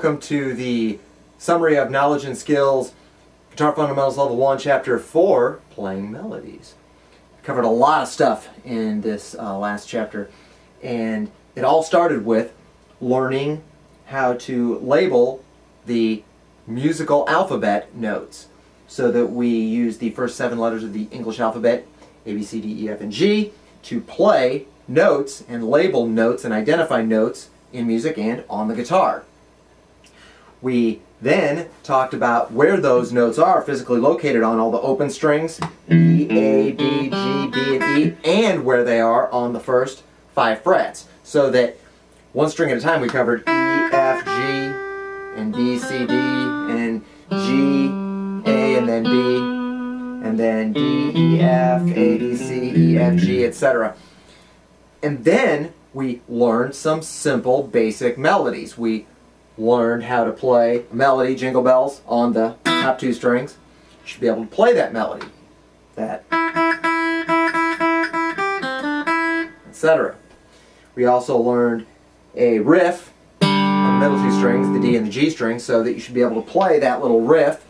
welcome to the Summary of Knowledge and Skills, Guitar Fundamentals Level 1, Chapter 4, Playing Melodies. Covered a lot of stuff in this last chapter, and it all started with learning how to label the musical alphabet notes so that we use the first 7 letters of the English alphabet, A, B, C, D, E, F, and G, to play notes and label notes and identify notes in music and on the guitar. We then talked about where those notes are physically located on all the open strings, E, A, D, G, B, and E, and where they are on the first 5 frets. So that one string at a time we covered E, F, G, and B, C, D, and G, A, and then B, and then D, E, F, A, B, C, E, F, G, etc. And then we learned some simple basic melodies. We learned how to play a melody, Jingle Bells, on the top 2 strings. You should be able to play that melody, that, etc. We also learned a riff on the middle 2 strings, the D and the G string, so that you should be able to play that little riff.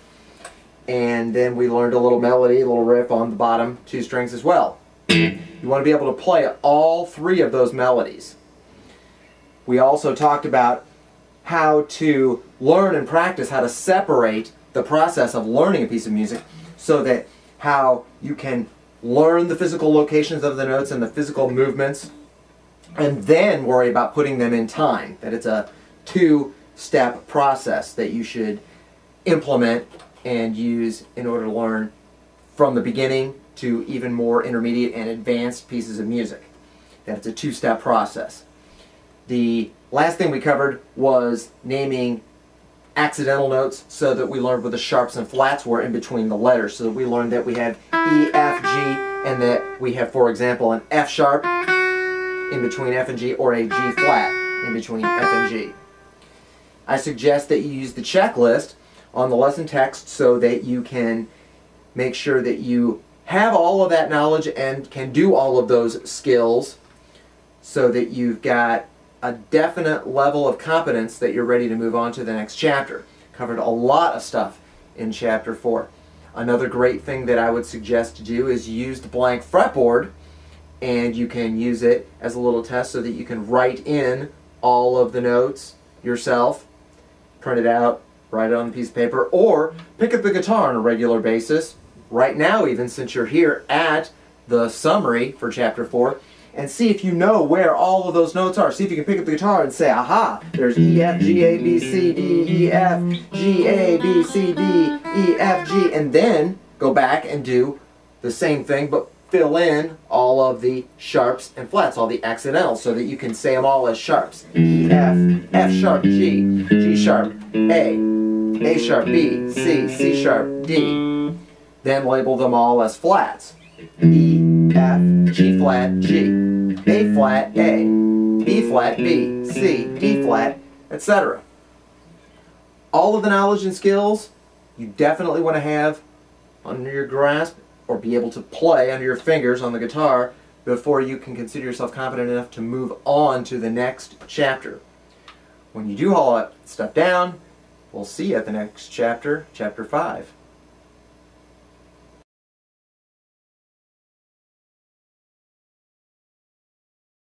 And then we learned a little melody, a little riff on the bottom 2 strings as well. You want to be able to play all 3 of those melodies. We also talked about how to learn and practice how to separate the process of learning a piece of music, so that how you can learn the physical locations of the notes and the physical movements and then worry about putting them in time. That it's a 2-step process that you should implement and use in order to learn from the beginning to even more intermediate and advanced pieces of music. That it's a 2-step process. The last thing we covered was naming accidental notes, so that we learned what the sharps and flats were in between the letters. So that we learned that we have E, F, G, and that we have, for example, an F sharp in between F and G, or a G flat in between F and G. I suggest that you use the checklist on the lesson text so that you can make sure that you have all of that knowledge and can do all of those skills, so that you've got a definite level of competence that you're ready to move on to the next chapter. Covered a lot of stuff in Chapter 4. Another great thing that I would suggest to do is use the blank fretboard, and you can use it as a little test so that you can write in all of the notes yourself, print it out, write it on a piece of paper, or pick up the guitar on a regular basis, right now even, since you're here at the summary for Chapter 4, and see if you know where all of those notes are. See if you can pick up the guitar and say, aha, there's E, F, G, A, B, C, D, E, F, G, A, B, C, D, E, F, G, and then go back and do the same thing, but fill in all of the sharps and flats, all the accidentals, so that you can say them all as sharps. E, F, F sharp, G, G sharp, A sharp, B, C, C sharp, D. Then label them all as flats. E, F, G flat, G, A flat, A, B flat, B, C, D flat, etc. All of the knowledge and skills you definitely want to have under your grasp, or be able to play under your fingers on the guitar, before you can consider yourself competent enough to move on to the next chapter. When you do all that stuff down, we'll see you at the next chapter, Chapter 5.